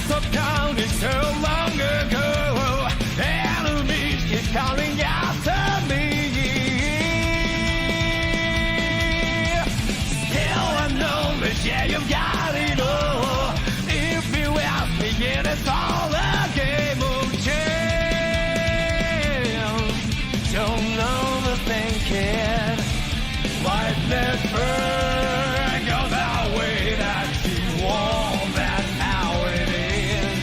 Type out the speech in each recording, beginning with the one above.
stop counting so long ago. Enemies keep calling after me. Still acknowledge, yeah, you've got it all. If you ask me, it is all a game of chance. Don't know the thinking. Life never goes that way that you want. That's how it is.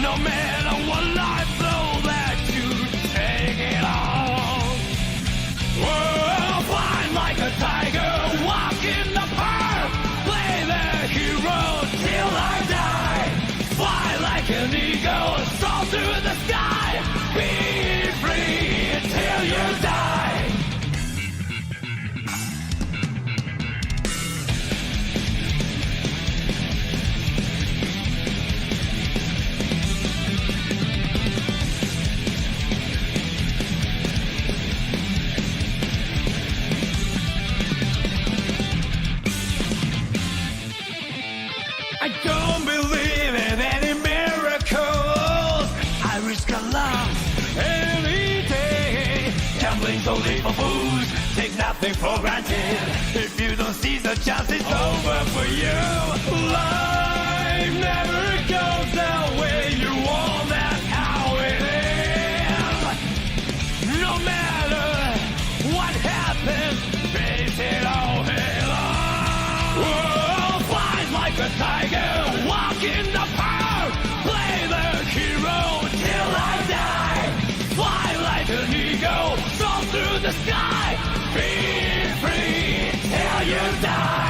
No matter what life throws at you, take it on. Whoa, flying like a tiger, walk in the park, play the hero till I die. Fly like an eagle, soar through the sky, be free till you die. I don't believe in any miracles. I risk a lot any day. Gambling's only for fools. Take nothing for granted. If you don't seize the chance, it's over for you. Life never goes the way you want. That's how it is. No matter what happens, face it all head on. Whoa, flies like a tiger, walk in the park, play the hero till I die. Fly like an eagle, soar through the sky, be free till you die.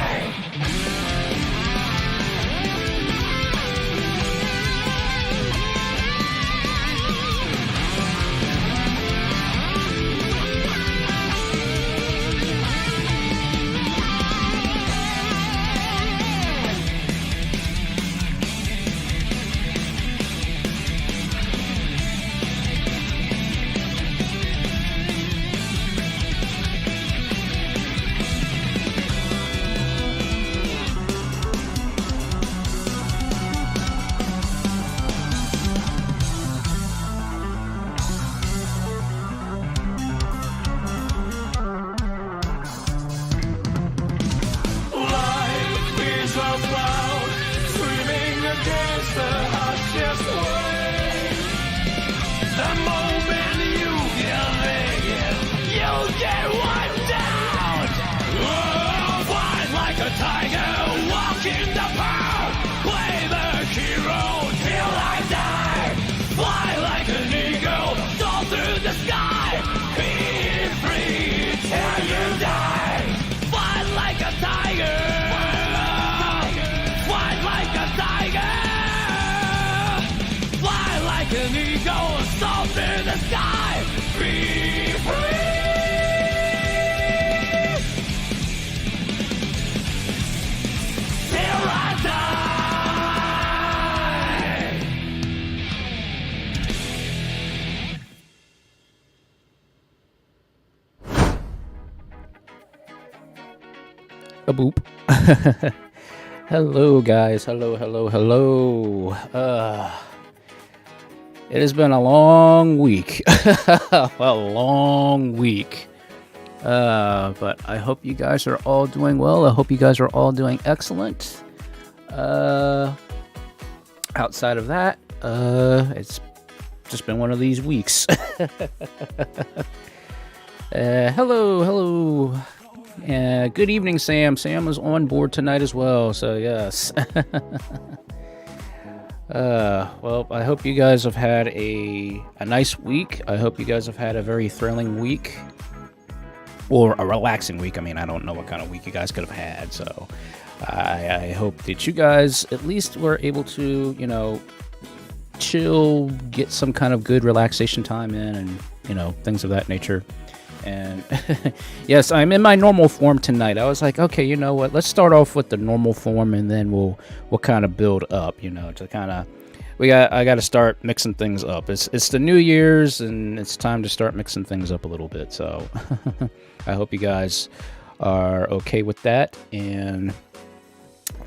Life is a cloud, swimming against the harshest wave. The moment you give in, you'll get wiped out. Oh, fly like a tiger, walk in the park, play the hero till I die. Fly like an eagle, soar through the sky, be free till you die. Fly like a tiger, fly like a tiger, fly like an eagle, soar through the sky, be free till I die. A boop. Hello guys, hello. It has been a long week. A long week. But I hope you guys are all doing well. I hope you guys are all doing excellent. Outside of that, it's just been one of these weeks. Hello. Good evening, Sam. Sam is on board tonight as well, so yes. Well, I hope you guys have had a nice week. I hope you guys have had a very thrilling week. Or a relaxing week. I mean, I don't know what kind of week you guys could have had, so I hope that you guys at least were able to, chill, get some kind of good relaxation time in, and, things of that nature. And yes, I'm in my normal form tonight. I was like, okay, you know what? Let's start off with the normal form, and then we'll kind of build up. To kind of I got to start mixing things up. It's the New Year's, and it's time to start mixing things up a little bit. So I hope you guys are okay with that. And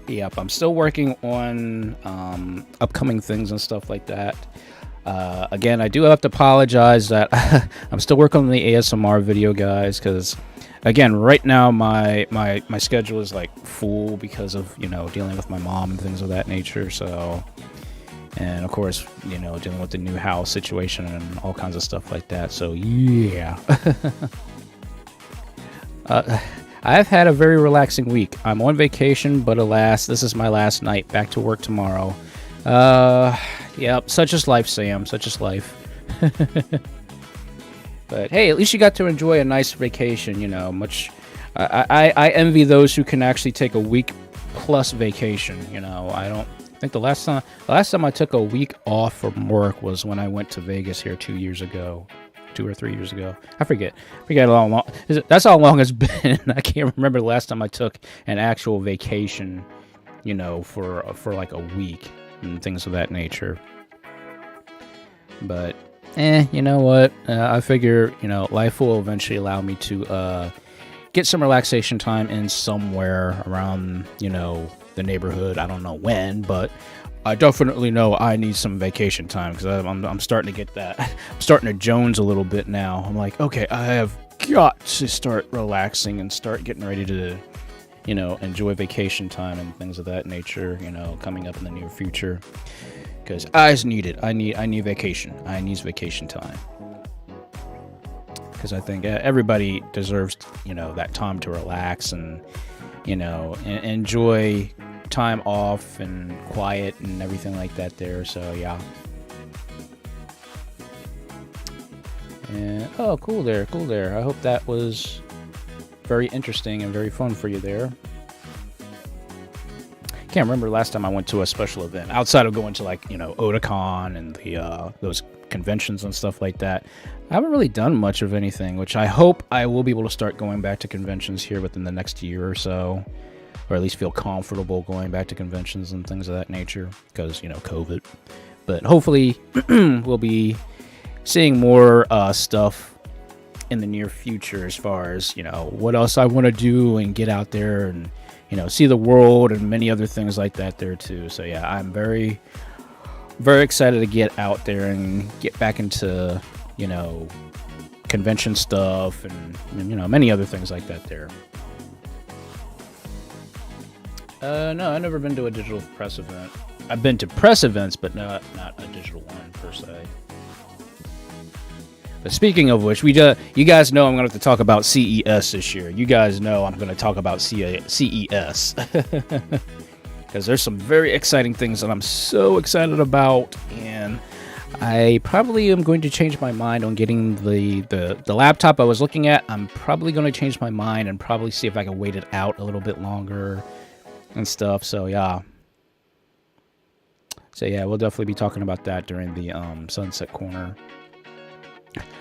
Yep, I'm still working on upcoming things and stuff like that. Again, I do have to apologize that I'm still working on the ASMR video, guys, because again, right now my schedule is like full because of, you know, dealing with my mom and things of that nature. So, and of course, you know, dealing with the new house situation and all kinds of stuff like that. So yeah. I've had a very relaxing week. I'm on vacation, but alas, this is my last night. Back to work tomorrow. Yep, such is life, Sam. Such is life. But hey, at least you got to enjoy a nice vacation, you know. I envy those who can actually take a week plus vacation, you know. I don't think the last time I took a week off from work was when I went to Vegas here 2 years ago. 2 or 3 years ago. I forget how long. That's how long it's been. I can't remember the last time I took an actual vacation, you know, for like a week and things of that nature. But, you know what? I figure, you know, life will eventually allow me to get some relaxation time in somewhere around, you know, the neighborhood. I don't know when, but I definitely know I need some vacation time because I'm starting to get that. I'm starting to Jones a little bit now. I'm like, okay, I have got to start relaxing and start getting ready to, you know, enjoy vacation time and things of that nature, you know, coming up in the near future. Because I just need it. I need vacation. I need vacation time. Because I think everybody deserves, you know, that time to relax and, you know, enjoy time off and quiet and everything like that there. So yeah. And oh, cool there. I hope that was very interesting and very fun for you there. Can't remember last time I went to a special event outside of going to, like, you know, Otakon and the those conventions and stuff like that. I haven't really done much of anything, which I hope I will be able to start going back to conventions here within the next year or so. Or at least feel comfortable going back to conventions and things of that nature, because, you know, COVID. But hopefully we'll be seeing more stuff in the near future as far as, you know, what else I want to do and get out there and, you know, see the world and many other things like that there too. So yeah, I'm very, very excited to get out there and get back into, you know, convention stuff and you know, many other things like that there. No, I've never been to a digital press event. I've been to press events, but not a digital one per se. But speaking of which, you guys know I'm going to have to talk about CES this year. You guys know I'm going to talk about CES. Because there's some very exciting things that I'm so excited about, and I probably am going to change my mind on getting the laptop I was looking at. I'm probably going to change my mind and probably see if I can wait it out a little bit longer and stuff. So yeah, we'll definitely be talking about that during the Sunset Corner.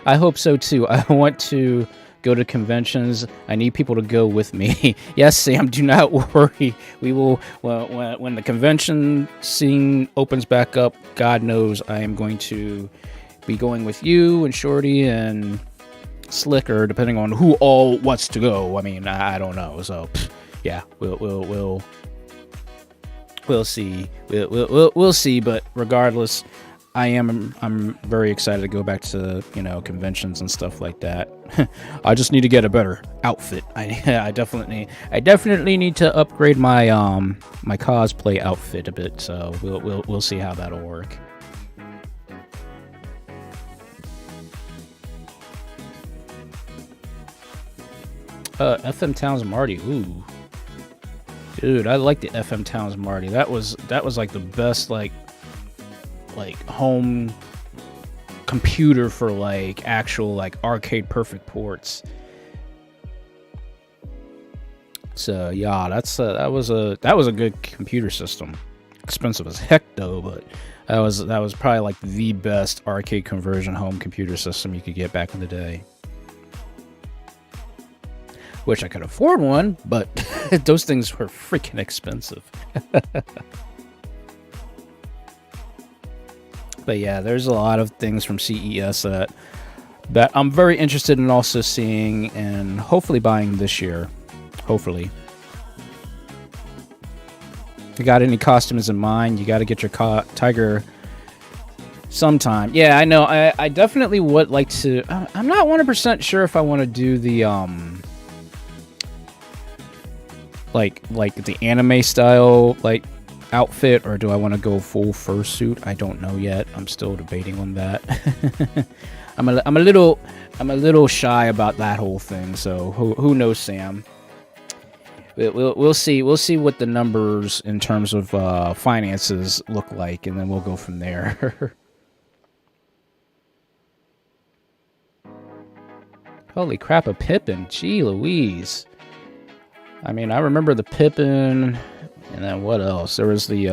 I hope so too. I want to go to conventions. I need people to go with me. Yes, Sam, do not worry. We will, when the convention scene opens back up, God knows I am going to be going with you and Shorty and Slicker, depending on who all wants to go. I mean, I don't know. So yeah, we'll see. We'll see. But regardless, I'm very excited to go back to, you know, conventions and stuff like that. I just need to get a better outfit. I definitely need to upgrade my my cosplay outfit a bit. So we'll see how that'll work. FM Towns Marty. Ooh. Dude, I like the FM Towns Marty. That was like the best like home computer for like actual like arcade perfect ports. So yeah, that was a good computer system. Expensive as heck though, but that was probably like the best arcade conversion home computer system you could get back in the day. Wish I could afford one, but those things were freaking expensive. But yeah, there's a lot of things from CES that I'm very interested in also seeing and hopefully buying this year. Hopefully. you got any costumes in mind, you got to get your tiger sometime. Yeah, I know. I definitely would like to. I'm not 100% sure if I want to do the like the anime style like outfit, or do I want to go full fursuit? I don't know yet. I'm still debating on that. I'm a little shy about that whole thing. So who knows, Sam? We'll see. We'll see what the numbers in terms of finances look like, and then we'll go from there. Holy crap, a Pippin. Gee Louise. I mean, I remember the Pippin, and then what else? There was the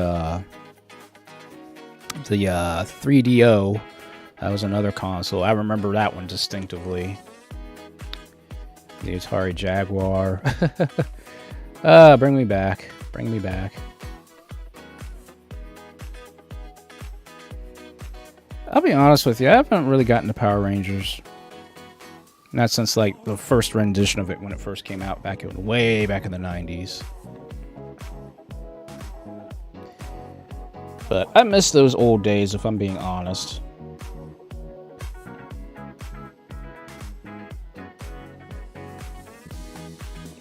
3DO. That was another console. I remember that one distinctively. The Atari Jaguar. Bring me back. Bring me back. I'll be honest with you, I haven't really gotten to Power Rangers. Not since, like, the first rendition of it when it first came out way back in the 90s. But I miss those old days, if I'm being honest.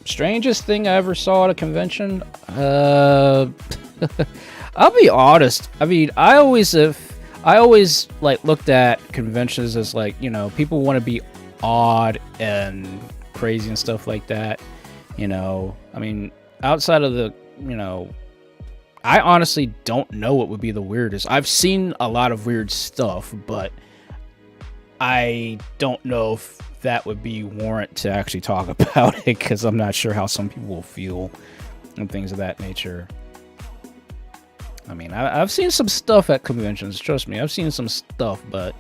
Strangest thing I ever saw at a convention? I'll be honest. I mean, I always like looked at conventions as like, you know, people want to be odd and crazy and stuff like that. You know, I mean, outside of the, you know, I honestly don't know what would be the weirdest. I've seen a lot of weird stuff, but I don't know if that would be warrant to actually talk about it, because I'm not sure how some people will feel and things of that nature. I mean, I've seen some stuff at conventions. Trust me, I've seen some stuff, but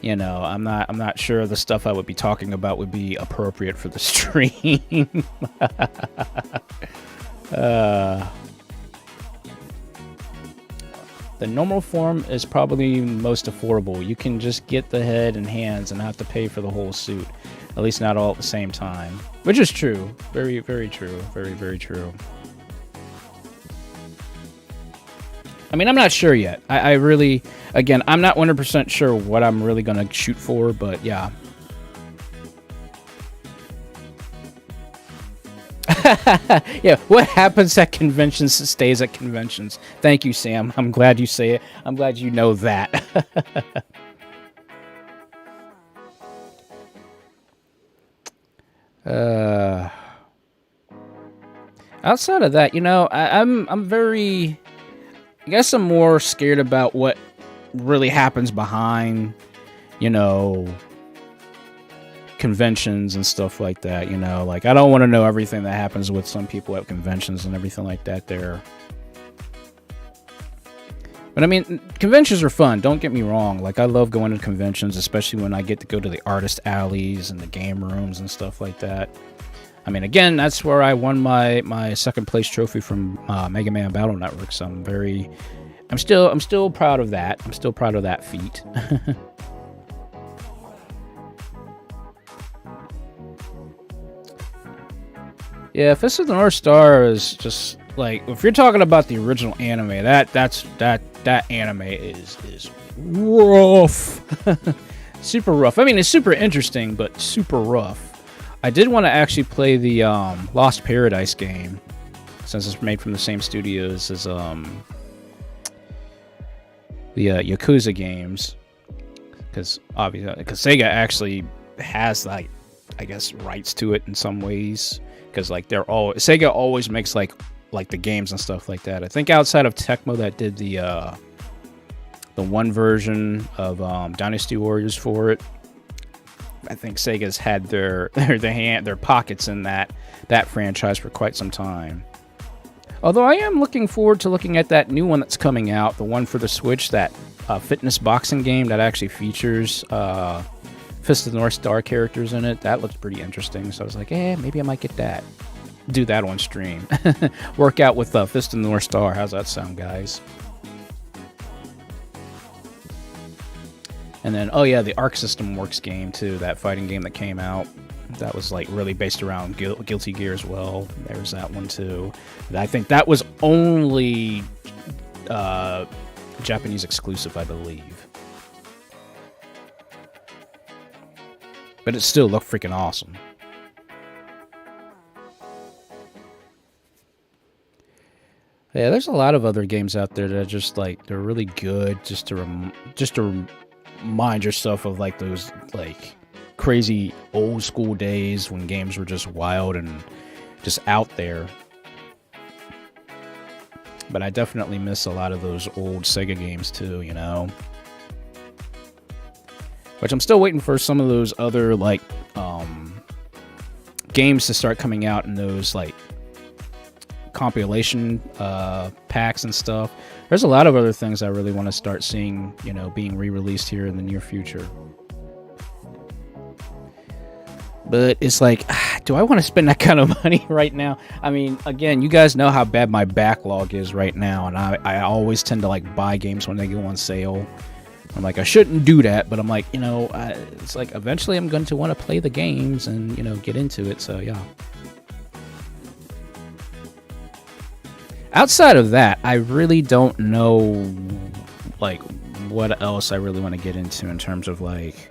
you know, I'm not sure the stuff I would be talking about would be appropriate for the stream. The normal form is probably most affordable. You can just get the head and hands and not have to pay for the whole suit. At least not all at the same time. Which is true. Very, very true. Very, very true. I mean, I'm not sure yet. I really, again, I'm not 100% sure what I'm really going to shoot for, but yeah. Yeah, what happens at conventions stays at conventions. Thank you, Sam. I'm glad you say it. I'm glad you know that. Outside of that, you know, I'm very, I guess I'm more scared about what really happens behind, you know, conventions and stuff like that, you know, like I don't want to know everything that happens with some people at conventions and everything like that there. But I mean, conventions are fun, don't get me wrong. Like, I love going to conventions, especially when I get to go to the artist alleys and the game rooms and stuff like that. I mean, again, that's where I won my second place trophy from Mega Man Battle Network, so I'm still proud of that. I'm still proud of that feat. Yeah, Fist of the North Star is just like, if you're talking about the original anime, that anime is rough. Super rough. I mean, it's super interesting, but super rough. I did want to actually play the Lost Paradise game, since it's made from the same studios as the Yakuza games, because Sega actually has, like, I guess, rights to it in some ways. Because like Sega always makes like the games and stuff like that. I think outside of Tecmo that did the one version of Dynasty Warriors for it, I think Sega's had their pockets in that franchise for quite some time. Although I am looking forward to looking at that new one that's coming out, the one for the Switch, that fitness boxing game that actually features Fist of the North Star characters in it. That looks pretty interesting, so I was like, maybe I might get that. Do that on stream. Work out with Fist of the North Star. How's that sound, guys? And then, oh yeah, the Arc System Works game too, that fighting game that came out. That was like really based around Guilty Gear as well. There's that one too. And I think that was only Japanese exclusive, I believe. But it still looked freaking awesome. Yeah, there's a lot of other games out there that are just like, they're really good just to remind yourself of like those like crazy old school days when games were just wild and just out there. But I definitely miss a lot of those old Sega games too, you know. Which I'm still waiting for some of those other like games to start coming out in those like compilation packs and stuff. There's a lot of other things I really want to start seeing, you know, being re-released here in the near future. But it's like, do I want to spend that kind of money right now? I mean, again, you guys know how bad my backlog is right now, and I always tend to like buy games when they go on sale. I'm like, I shouldn't do that, but I'm like, you know, it's like eventually I'm going to want to play the games and, you know, get into it. So yeah. Outside of that, I really don't know like what else I really want to get into in terms of like,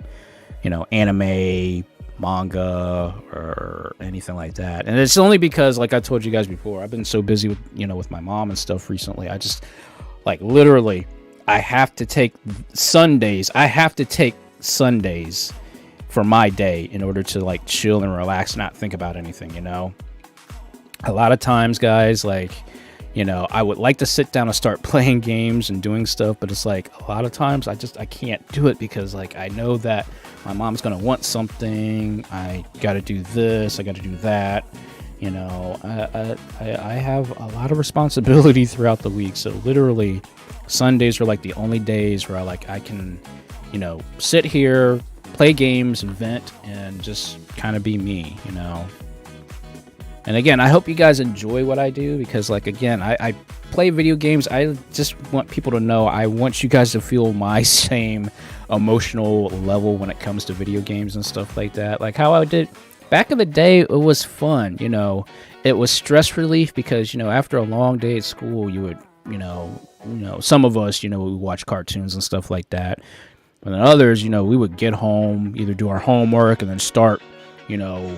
you know, anime, manga, or anything like that. And it's only because, like I told you guys before, I've been so busy with, you know, with my mom and stuff recently. I just like literally I have to take Sundays for my day in order to like chill and relax and not think about anything, you know. A lot of times, guys, like, you know, I would like to sit down and start playing games and doing stuff, but it's like a lot of times I can't do it because like I know that my mom's gonna want something. I gotta do this, I gotta do that. You know, I have a lot of responsibility throughout the week, so literally Sundays are like the only days where I can, you know, sit here, play games, vent, and just kind of be me, you know. And again, I hope you guys enjoy what I do because, like, again, I play video games. I just want people to know I want you guys to feel my same emotional level when it comes to video games and stuff like that. Like how I did back in the day, it was fun, you know. It was stress relief because, you know, after a long day at school, you would, you know, some of us, you know, we watch cartoons and stuff like that. And then others, you know, we would get home, either do our homework and then start, you know,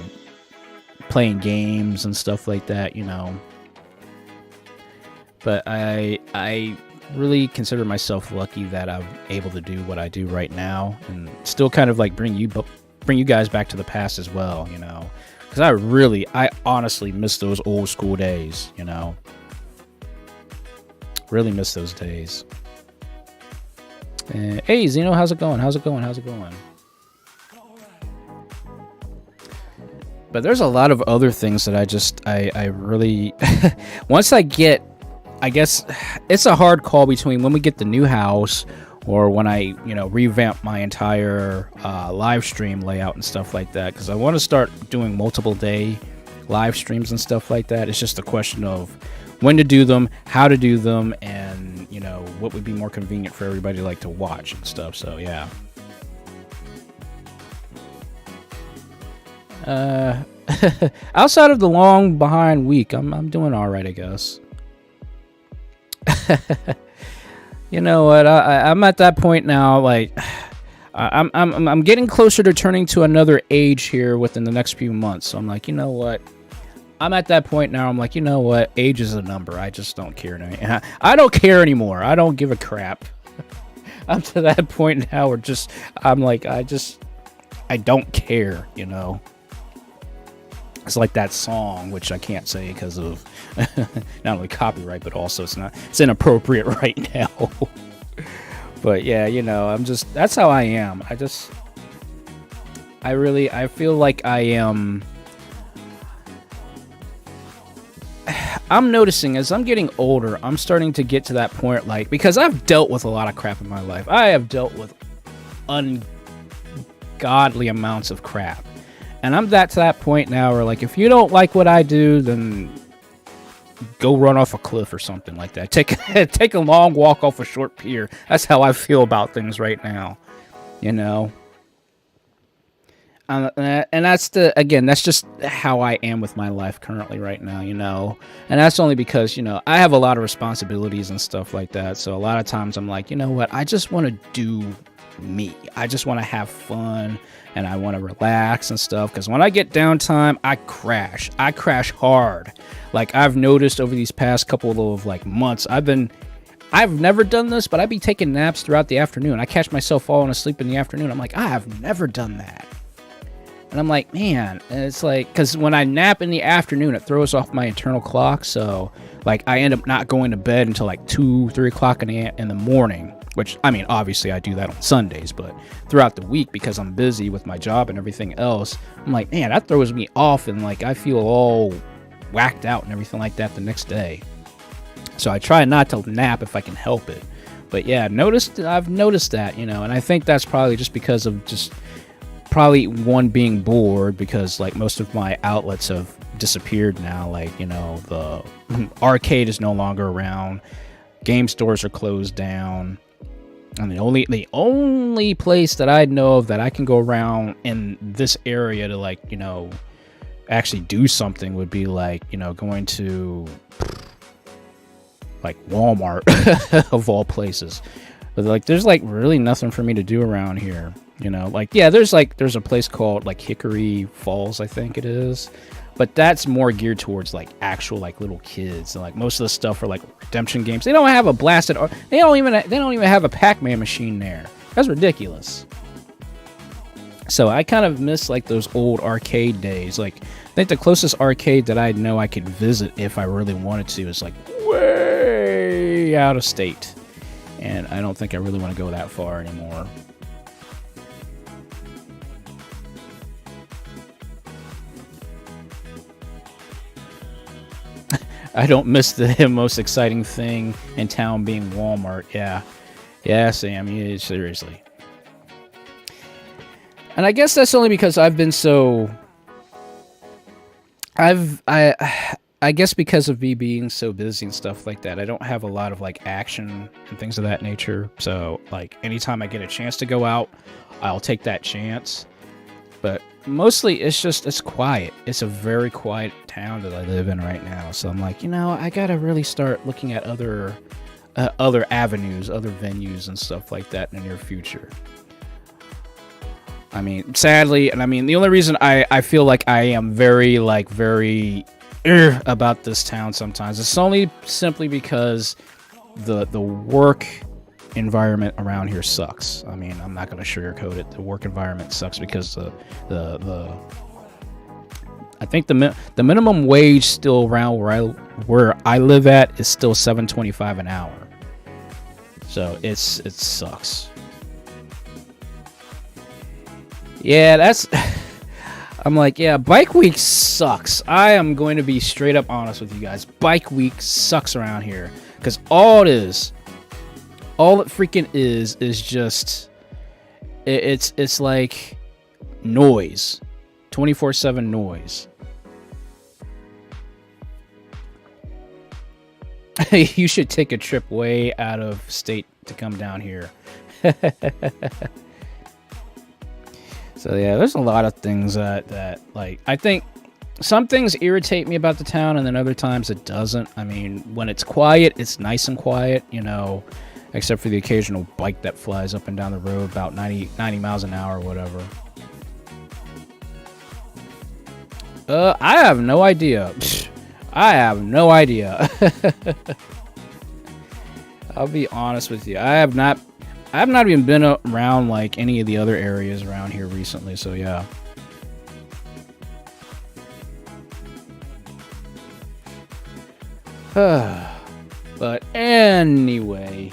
playing games and stuff like that, you know. But I really consider myself lucky that I'm able to do what I do right now and still kind of like bring you guys back to the past as well, you know. Because I honestly miss those old school days, you know. Really miss those days. Hey, Zeno, how's it going? But there's a lot of other things that I really once I guess it's a hard call between when we get the new house or when I, you know, revamp my entire live stream layout and stuff like that, because I want to start doing multiple day live streams and stuff like that. It's just a question of when to do them, how to do them, and, you know, what would be more convenient for everybody like to watch and stuff. So yeah. Outside of the long behind week, I'm doing all right, I guess. You know what? I'm at that point now. Like, I'm getting closer to turning to another age here within the next few months. So I'm like, you know what? I'm at that point now. I'm like, you know what? Age is a number. I just don't care anymore. I don't care anymore. I don't give a crap. I'm to that point now where I'm like, I don't care, you know. It's like that song, which I can't say because of not only copyright, but also it's inappropriate right now. But yeah, you know, that's how I am. I feel like I am. I'm noticing as I'm getting older, I'm starting to get to that point, like, because I've dealt with a lot of crap in my life. I have dealt with ungodly amounts of crap. And I'm to that point now where, like, if you don't like what I do, then go run off a cliff or something like that. Take a long walk off a short pier. That's how I feel about things right now. You know? And that's that's just how I am with my life currently right now, and that's only because, I have a lot of responsibilities and stuff like that. So a lot of times I'm like, you know what, I just want to do me. I just want to have fun and I want to relax and stuff. Because when I get downtime, I crash hard. Like I've noticed over these past couple of like months, I've never done this, but I'd be taking naps throughout the afternoon. I catch myself falling asleep in the afternoon. I'm like, I have never done that. And I'm like, man, and it's like, because when I nap in the afternoon, it throws off my internal clock. So, like, I end up not going to bed until like 2, 3 o'clock in the morning, which, I mean, obviously I do that on Sundays, but throughout the week, because I'm busy with my job and everything else, I'm like, man, that throws me off. And like, I feel all whacked out and everything like that the next day. So I try not to nap if I can help it. But yeah, I've noticed that, and I think that's probably just because of probably one, being bored, because like most of my outlets have disappeared now. Like, the arcade is no longer around, game stores are closed down, and the only place that I know of that I can go around in this area to like, actually do something would be like, going to like Walmart of all places. But like there's like really nothing for me to do around here. Like, yeah, there's a place called like Hickory Falls, I think it is, but that's more geared towards like actual like little kids, and like most of the stuff are like redemption games. They don't have a blasted, they don't even have a Pac-Man machine there. That's ridiculous. So I kind of miss like those old arcade days. Like I think the closest arcade that I know I could visit if I really wanted to is like way out of state, and I don't think I really want to go that far anymore. I don't miss the most exciting thing in town being Walmart. Yeah, Sam. Yeah, seriously. And I guess that's only because I've been so. I guess because of me being so busy and stuff like that, I don't have a lot of like action and things of that nature. So like anytime I get a chance to go out, I'll take that chance. But mostly it's quiet. It's a very quiet town that I live in right now. So I'm like, I gotta really start looking at other avenues, other venues and stuff like that in the near future. I mean, sadly, and I mean, the only reason I feel like I am very about this town sometimes, it's only simply because the work environment around here sucks. I mean, I'm not going to sugarcoat it. The work environment sucks because I think the minimum wage still around where I live at is still $7.25 an hour. So it sucks. Yeah, I'm like, yeah, Bike Week sucks. I am going to be straight up honest with you guys. Bike Week sucks around here, because all it freaking is just it's like noise, 24/7 noise. You should take a trip way out of state to come down here. So yeah, there's a lot of things that like, I think some things irritate me about the town, and then other times it doesn't. I mean, when it's quiet, it's nice and quiet, except for the occasional bike that flies up and down the road about 90 miles an hour or whatever. I have no idea. I have no idea. I'll be honest with you. I have not even been around like any of the other areas around here recently, so yeah. But anyway,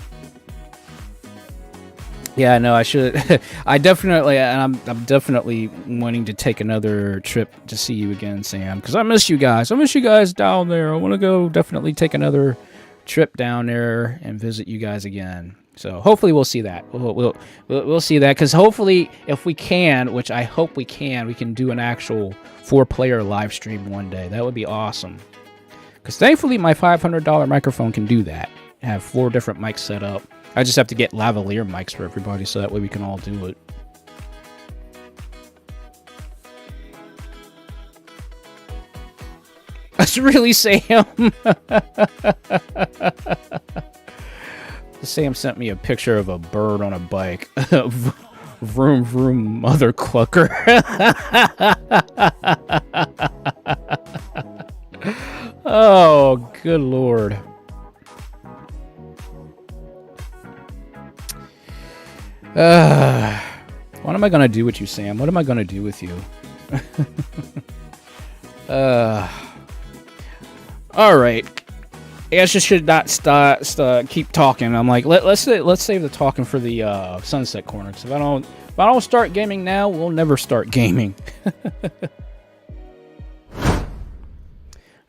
yeah, no, I should. I'm definitely wanting to take another trip to see you again, Sam, because I miss you guys. I miss you guys down there. I want to go definitely take another trip down there and visit you guys again. So hopefully we'll see that. We'll see that, because hopefully if we can, which I hope we can do an actual 4-player live stream one day. That would be awesome. Because thankfully my $500 microphone can do that. Have 4 different mics set up. I just have to get lavalier mics for everybody, so that way we can all do it. That's really Sam. Sam sent me a picture of a bird on a bike. Vroom vroom, mother clucker. Oh, good lord. What am I gonna do with you, Sam? What am I gonna do with you? All right. I guess I should not keep talking. I'm like, let's save the talking for the sunset corner. Because if I don't start gaming now, we'll never start gaming.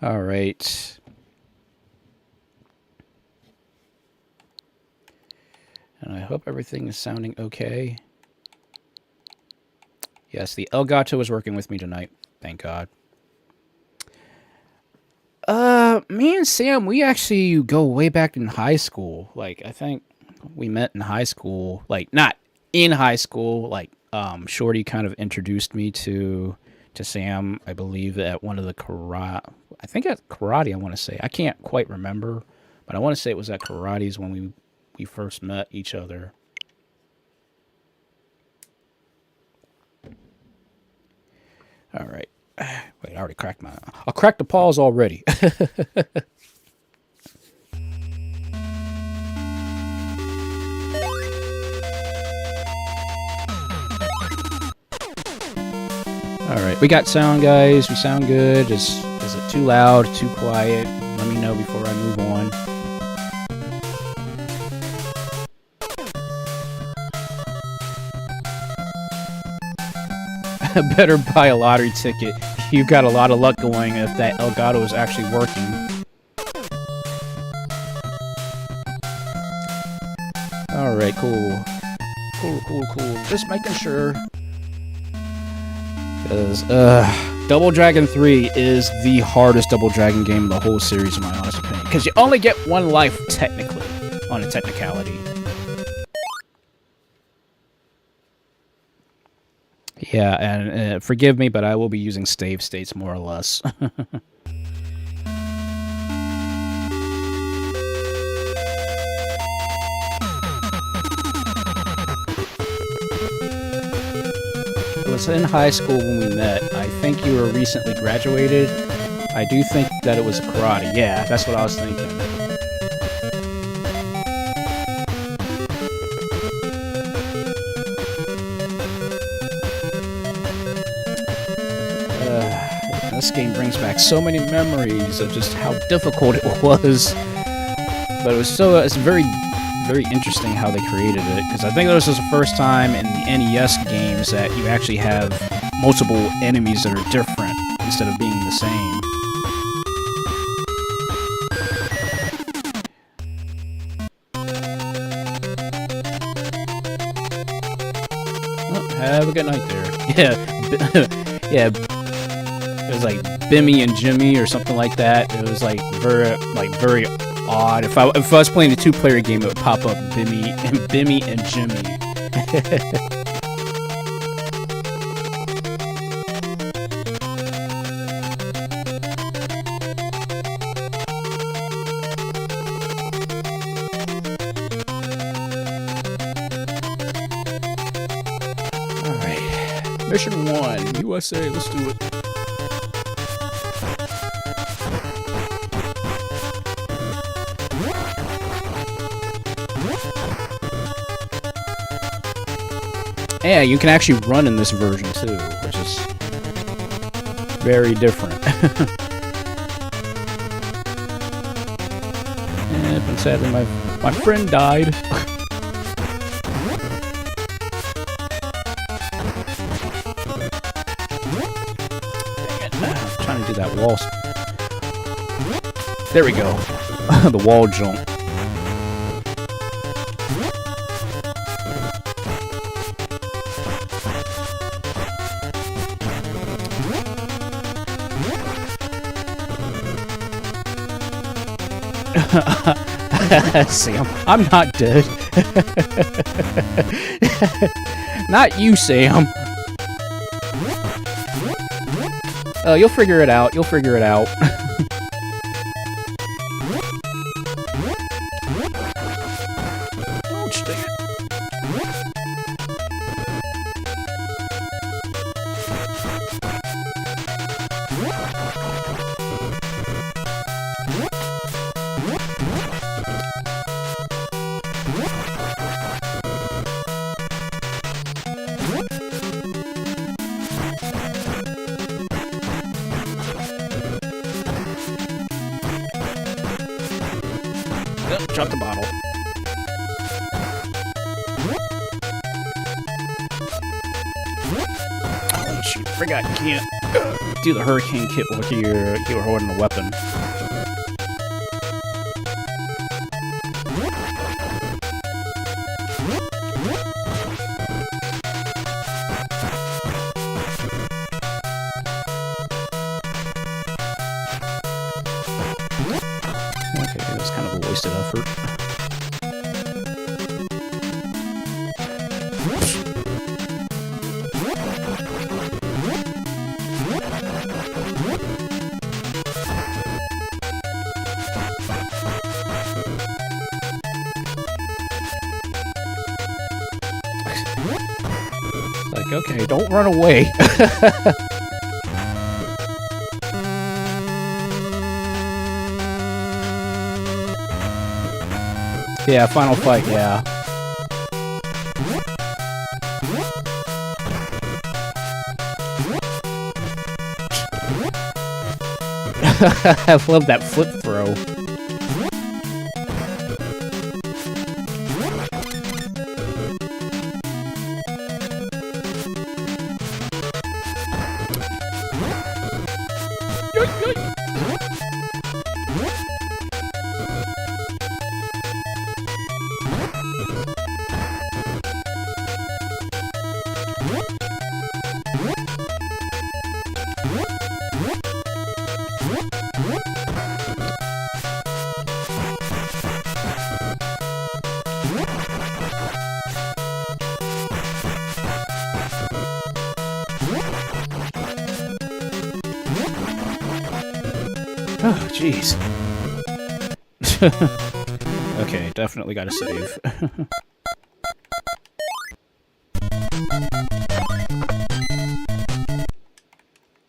All right. And I hope everything is sounding okay. Yes, the Elgato is working with me tonight. Thank God. Me and Sam, we actually go way back in high school. Like, I think we met in high school. Like, not in high school. Like, Shorty kind of introduced me to Sam, I believe, at one of the karate. I think at karate, I want to say. I can't quite remember, but I want to say it was at karate's when we first met each other. All right. Wait, I already cracked my... I'll crack the paws already. All right, we got sound, guys. We sound good. Is it too loud, too quiet? Let me know before I move on. Better buy a lottery ticket. You've got a lot of luck going if that Elgato is actually working. Alright, cool. Cool. Just making sure. Because, Double Dragon 3 is the hardest Double Dragon game in the whole series, in my honest opinion. Because you only get one life, technically, on a technicality. Yeah, and forgive me, but I will be using save states more or less. It was in high school when we met. I think you were recently graduated. I do think that it was karate. Yeah, that's what I was thinking. This game brings back so many memories of just how difficult it was. But it's very, very interesting how they created it. Because I think this was the first time in the NES games that you actually have multiple enemies that are different instead of being the same. Well, have a good night there. Yeah. Yeah. It was like Bimmy and Jimmy or something like that. It was like very odd. If I was playing a two-player game, it would pop up Bimmy and Jimmy. All right, Mission 1, USA. Let's do it. Yeah, you can actually run in this version too, which is very different. But sadly, my friend died. I'm trying to do that wall. There we go. The wall jump. Sam, I'm not dead. Not you, Sam. You'll figure it out. You'll figure it out. take it. Drop the bottle. Oh shoot, forgot you can't do the hurricane kit while you're holding a weapon. Okay, that's kind of a wasted effort. Like, okay, don't run away. Yeah, final fight, yeah. I love that flip throw. Oh, jeez. Okay, definitely gotta save.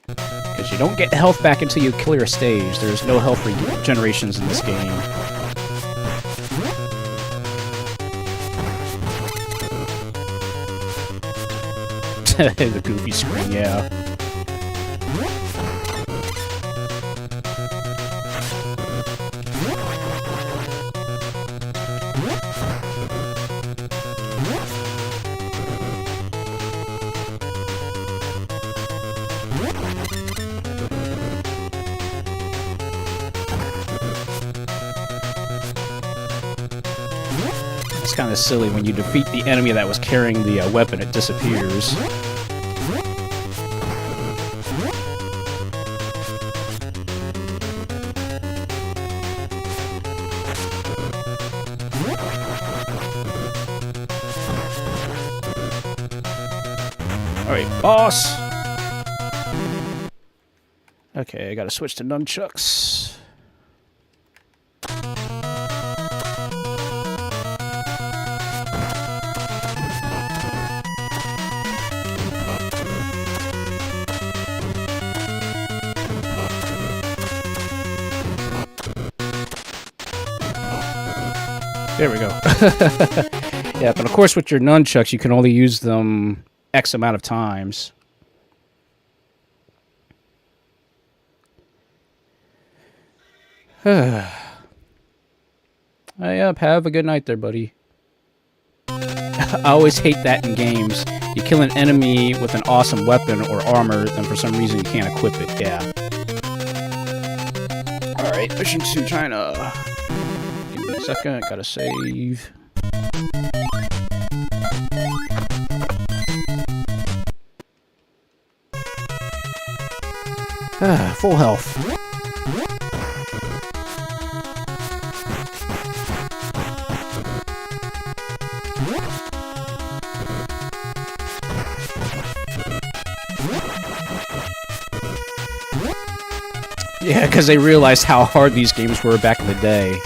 Because you don't get health back until you clear a stage. There's no health regenerations in this game. The goofy screen, yeah. It's kind of silly when you defeat the enemy that was carrying the weapon, it disappears. Alright, boss! Okay, I gotta switch to nunchucks. There we go. Yeah, but of course with your nunchucks, you can only use them X amount of times. Hey up, have a good night there, buddy. I always hate that in games. You kill an enemy with an awesome weapon or armor, and for some reason you can't equip it, yeah. Alright, mission to China. Give me a second, gotta save. Full health. Yeah, because they realized how hard these games were back in the day.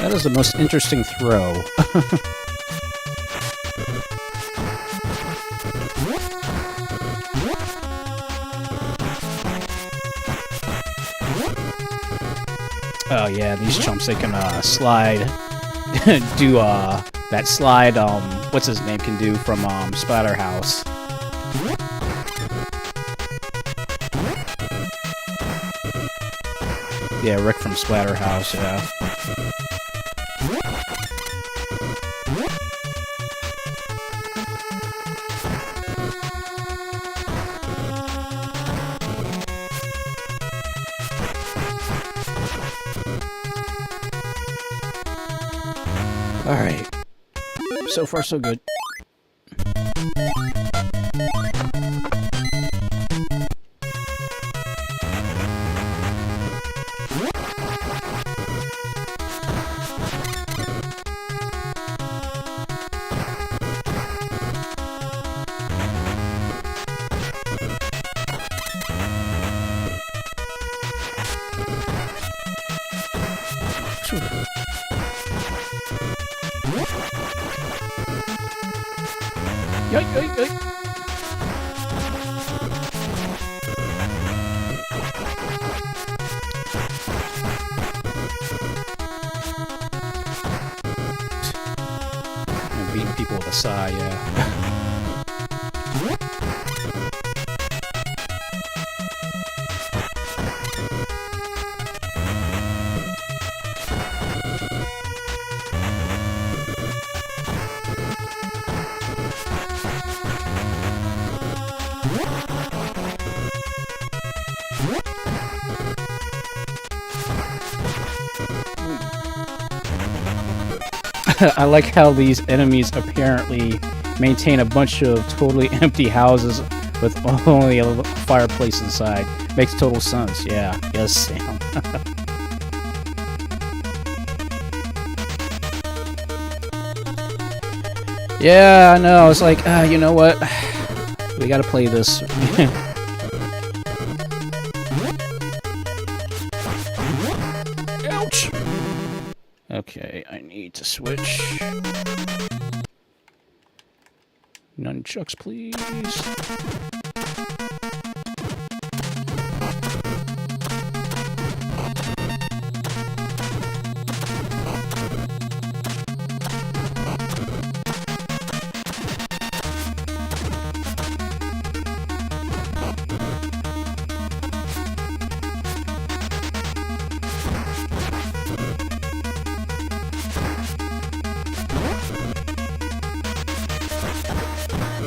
That is the most interesting throw. Oh yeah, these chumps, they can slide, do that slide, what's his name can do from Splatterhouse. Yeah, Rick from Splatterhouse, yeah. Alright. So far, so good. Yoink, yoink, yoink. I'm beating people with a sigh, yeah. I like how these enemies apparently maintain a bunch of totally empty houses with only a fireplace inside. Makes total sense. Yeah. Yes, Sam. Yeah, I know. I was like, you know what? We gotta play this. Ouch! Okay, I need to switch. Nunchucks, please.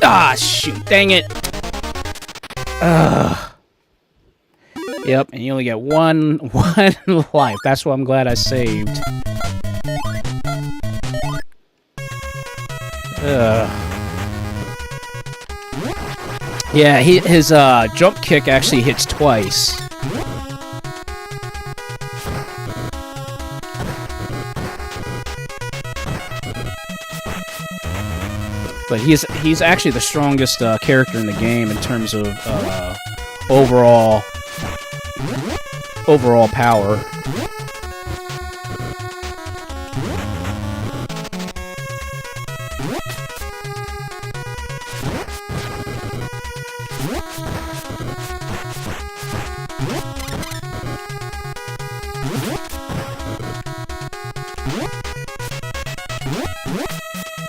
Ah, shoot, dang it. Ugh. Yep, and you only get one life. That's what I'm glad I saved. Yeah, his jump kick actually hits twice. But he's actually the strongest character in the game in terms of overall power.